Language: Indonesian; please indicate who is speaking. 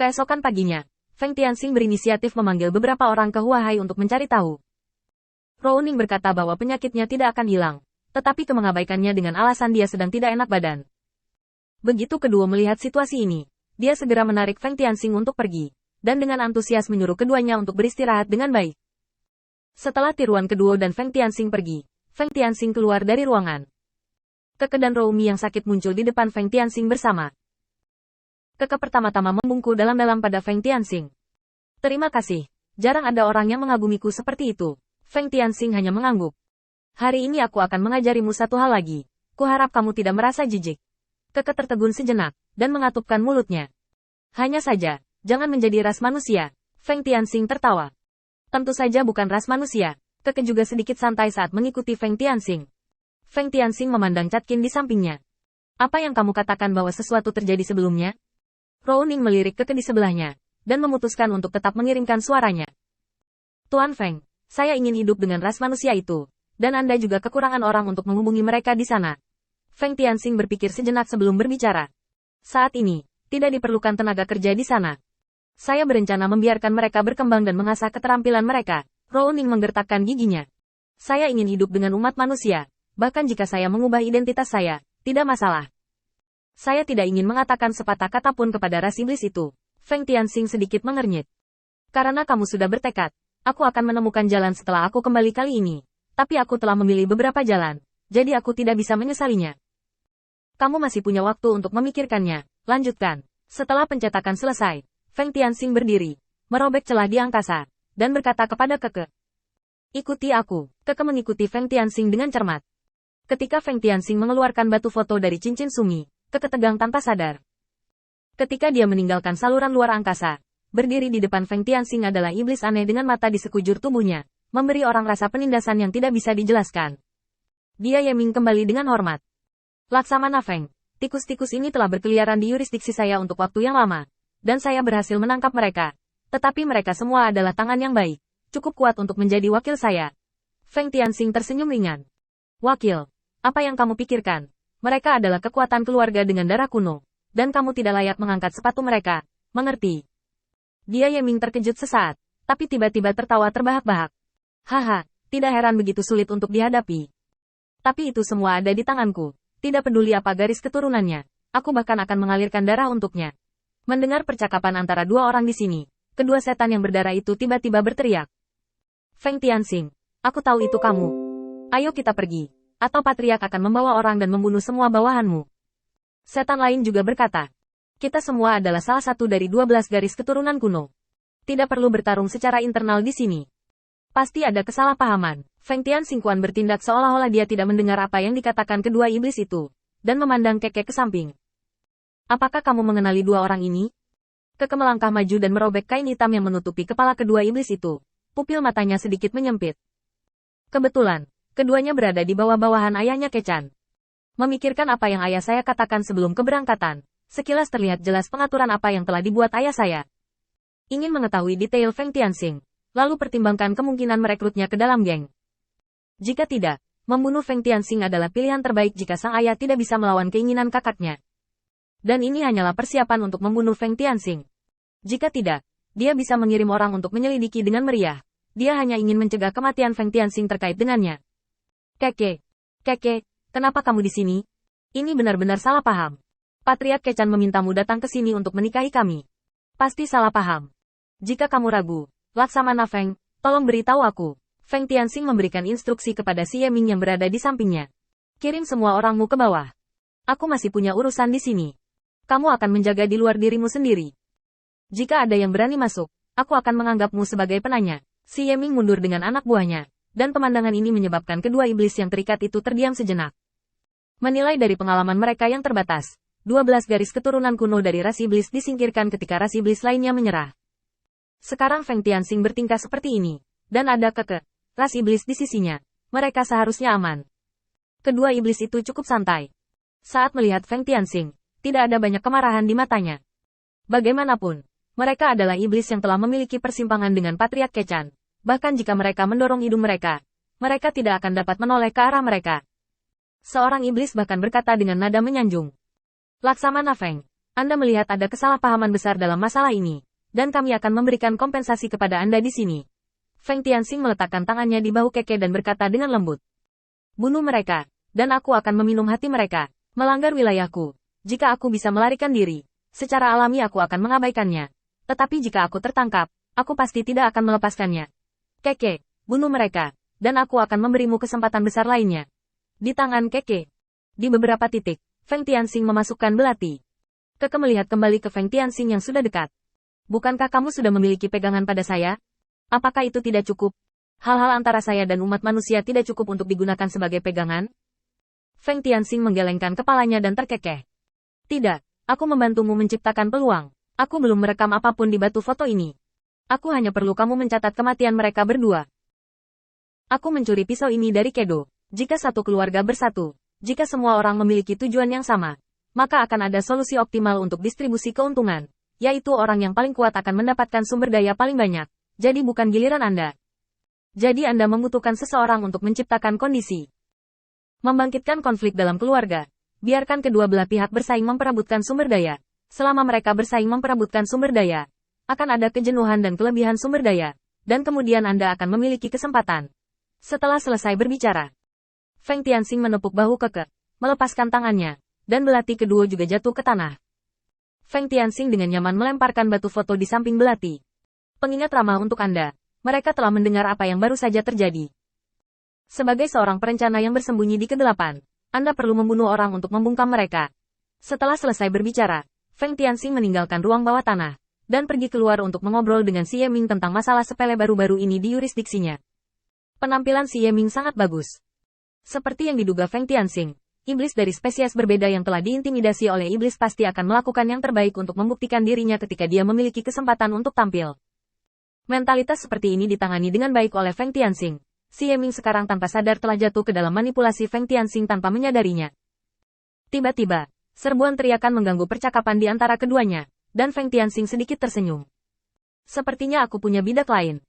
Speaker 1: Keesokan paginya, Feng Tianxing berinisiatif memanggil beberapa orang ke Huahai untuk mencari tahu. Rouning berkata bahwa penyakitnya tidak akan hilang, tetapi mengabaikannya dengan alasan dia sedang tidak enak badan. Begitu kedua melihat situasi ini, dia segera menarik Feng Tianxing untuk pergi, dan dengan antusias menyuruh keduanya untuk beristirahat dengan baik. Setelah tiruan kedua dan Feng Tianxing pergi, Feng Tianxing keluar dari ruangan. Keke dan Roumi yang sakit muncul di depan Feng Tianxing bersama. Keke pertama-tama membungkuk dalam-dalam pada Feng Tianxing. Terima kasih, jarang ada orang yang mengagumiku seperti itu. Feng Tianxing hanya mengangguk. Hari ini aku akan mengajarimu satu hal lagi. Kuharap kamu tidak merasa jijik. Keke tertegun sejenak, dan mengatupkan mulutnya. Hanya saja, jangan menjadi ras manusia. Feng Tianxing tertawa. Tentu saja bukan ras manusia. Keke juga sedikit santai saat mengikuti Feng Tianxing. Feng Tianxing memandang Catkin di sampingnya. Apa yang kamu katakan bahwa sesuatu terjadi sebelumnya? Rouning melirik Keke di sebelahnya, dan memutuskan untuk tetap mengirimkan suaranya. Tuan Feng, saya ingin hidup dengan ras manusia itu, dan Anda juga kekurangan orang untuk menghubungi mereka di sana. Feng Tianxing berpikir sejenak sebelum berbicara. Saat ini, tidak diperlukan tenaga kerja di sana. Saya berencana membiarkan mereka berkembang dan mengasah keterampilan mereka. Rouning menggertakkan giginya. Saya ingin hidup dengan umat manusia, bahkan jika saya mengubah identitas saya, tidak masalah. Saya tidak ingin mengatakan sepatah kata pun kepada ras iblis itu. Feng Tianxing sedikit mengernyit. Karena kamu sudah bertekad, aku akan menemukan jalan setelah aku kembali kali ini. Tapi aku telah memilih beberapa jalan, jadi aku tidak bisa menyesalinya. Kamu masih punya waktu untuk memikirkannya, lanjutkan. Setelah pencetakan selesai, Feng Tianxing berdiri, merobek celah di angkasa, dan berkata kepada Keke. Ikuti aku. Keke mengikuti Feng Tianxing dengan cermat. Ketika Feng Tianxing mengeluarkan batu foto dari cincin Sumi, Keke tegang tanpa sadar. Ketika dia meninggalkan saluran luar angkasa, berdiri di depan Feng Tianxing adalah iblis aneh dengan mata di sekujur tubuhnya, memberi orang rasa penindasan yang tidak bisa dijelaskan. Dia Yeming kembali dengan hormat. Laksamana Feng, tikus-tikus ini telah berkeliaran di yurisdiksi saya untuk waktu yang lama, dan saya berhasil menangkap mereka. Tetapi mereka semua adalah tangan yang baik, cukup kuat untuk menjadi wakil saya. Feng Tianxing tersenyum ringan. Wakil, apa yang kamu pikirkan? Mereka adalah kekuatan keluarga dengan darah kuno, dan kamu tidak layak mengangkat sepatu mereka, mengerti? Dia Yeming terkejut sesaat, tapi tiba-tiba tertawa terbahak-bahak. Haha, tidak heran begitu sulit untuk dihadapi. Tapi itu semua ada di tanganku, tidak peduli apa garis keturunannya, aku bahkan akan mengalirkan darah untuknya. Mendengar percakapan antara dua orang di sini, kedua setan yang berdarah itu tiba-tiba berteriak. Feng Tianxing, aku tahu itu kamu. Ayo kita pergi. Atau Patriark akan membawa orang dan membunuh semua bawahanmu. Setan lain juga berkata, kita semua adalah salah satu dari 12 garis keturunan kuno. Tidak perlu bertarung secara internal di sini. Pasti ada kesalahpahaman. Feng Tianxing bertindak seolah-olah dia tidak mendengar apa yang dikatakan kedua iblis itu, dan memandang Keke ke samping. Apakah kamu mengenali dua orang ini? Keke melangkah maju dan merobek kain hitam yang menutupi kepala kedua iblis itu. Pupil matanya sedikit menyempit. Kebetulan, keduanya berada di bawah-bawahan ayahnya Kechan. Memikirkan apa yang ayah saya katakan sebelum keberangkatan, sekilas terlihat jelas pengaturan apa yang telah dibuat ayah saya. Ingin mengetahui detail Feng Tianxing, lalu pertimbangkan kemungkinan merekrutnya ke dalam geng. Jika tidak, membunuh Feng Tianxing adalah pilihan terbaik jika sang ayah tidak bisa melawan keinginan kakaknya. Dan ini hanyalah persiapan untuk membunuh Feng Tianxing. Jika tidak, dia bisa mengirim orang untuk menyelidiki dengan meriah. Dia hanya ingin mencegah kematian Feng Tianxing terkait dengannya. Keke, kenapa kamu di sini? Ini benar-benar salah paham. Patriark Kechan memintamu datang ke sini untuk menikahi kami. Pasti salah paham. Jika kamu ragu, Laksamana Feng, tolong beritahu aku. Feng Tianxing memberikan instruksi kepada si Yeming yang berada di sampingnya. Kirim semua orangmu ke bawah. Aku masih punya urusan di sini. Kamu akan menjaga di luar dirimu sendiri. Jika ada yang berani masuk, aku akan menganggapmu sebagai penanya. Si Yeming mundur dengan anak buahnya. Dan pemandangan ini menyebabkan kedua iblis yang terikat itu terdiam sejenak. Menilai dari pengalaman mereka yang terbatas, 12 garis keturunan kuno dari ras iblis disingkirkan ketika ras iblis lainnya menyerah. Sekarang Feng Tianxing bertingkah seperti ini, dan ada Keke, ras iblis di sisinya. Mereka seharusnya aman. Kedua iblis itu cukup santai. Saat melihat Feng Tianxing, tidak ada banyak kemarahan di matanya. Bagaimanapun, mereka adalah iblis yang telah memiliki persimpangan dengan Patriark Kechan. Bahkan jika mereka mendorong hidung mereka tidak akan dapat menoleh ke arah mereka. Seorang iblis bahkan berkata dengan nada menyanjung. Laksamana Feng, Anda melihat ada kesalahpahaman besar dalam masalah ini, dan kami akan memberikan kompensasi kepada Anda di sini. Feng Tianxing meletakkan tangannya di bahu Keke dan berkata dengan lembut. Bunuh mereka, dan aku akan meminum hati mereka. Melanggar wilayahku. Jika aku bisa melarikan diri, secara alami aku akan mengabaikannya. Tetapi jika aku tertangkap, aku pasti tidak akan melepaskannya. Keke, bunuh mereka, dan aku akan memberimu kesempatan besar lainnya. Di tangan Keke. Di beberapa titik, Feng Tianxing memasukkan belati. Keke melihat kembali ke Feng Tianxing yang sudah dekat. Bukankah kamu sudah memiliki pegangan pada saya? Apakah itu tidak cukup? Hal-hal antara saya dan umat manusia tidak cukup untuk digunakan sebagai pegangan? Feng Tianxing menggelengkan kepalanya dan terkekeh. Tidak, aku membantumu menciptakan peluang. Aku belum merekam apapun di batu foto ini. Aku hanya perlu kamu mencatat kematian mereka berdua. Aku mencuri pisau ini dari Kedo. Jika satu keluarga bersatu, jika semua orang memiliki tujuan yang sama, maka akan ada solusi optimal untuk distribusi keuntungan, yaitu orang yang paling kuat akan mendapatkan sumber daya paling banyak. Jadi bukan giliran Anda. Jadi Anda membutuhkan seseorang untuk menciptakan kondisi. Membangkitkan konflik dalam keluarga. Biarkan kedua belah pihak bersaing memperebutkan sumber daya. Selama mereka bersaing memperebutkan sumber daya, akan ada kejenuhan dan kelebihan sumber daya, dan kemudian Anda akan memiliki kesempatan. Setelah selesai berbicara, Feng Tianxing menepuk bahu Keke, melepaskan tangannya, dan belati kedua juga jatuh ke tanah. Feng Tianxing dengan nyaman melemparkan batu foto di samping belati. Pengingat ramah untuk Anda, mereka telah mendengar apa yang baru saja terjadi. Sebagai seorang perencana yang bersembunyi di kedelapan, Anda perlu membunuh orang untuk membungkam mereka. Setelah selesai berbicara, Feng Tianxing meninggalkan ruang bawah tanah, dan pergi keluar untuk mengobrol dengan Si Yeming tentang masalah sepele baru-baru ini di yurisdiksinya. Penampilan Si Yeming sangat bagus. Seperti yang diduga Feng Tianxing, iblis dari spesies berbeda yang telah diintimidasi oleh iblis pasti akan melakukan yang terbaik untuk membuktikan dirinya ketika dia memiliki kesempatan untuk tampil. Mentalitas seperti ini ditangani dengan baik oleh Feng Tianxing. Si Yeming sekarang tanpa sadar telah jatuh ke dalam manipulasi Feng Tianxing tanpa menyadarinya. Tiba-tiba, serbuan teriakan mengganggu percakapan di antara keduanya, dan Feng Tianxing sedikit tersenyum. Sepertinya aku punya bidak lain.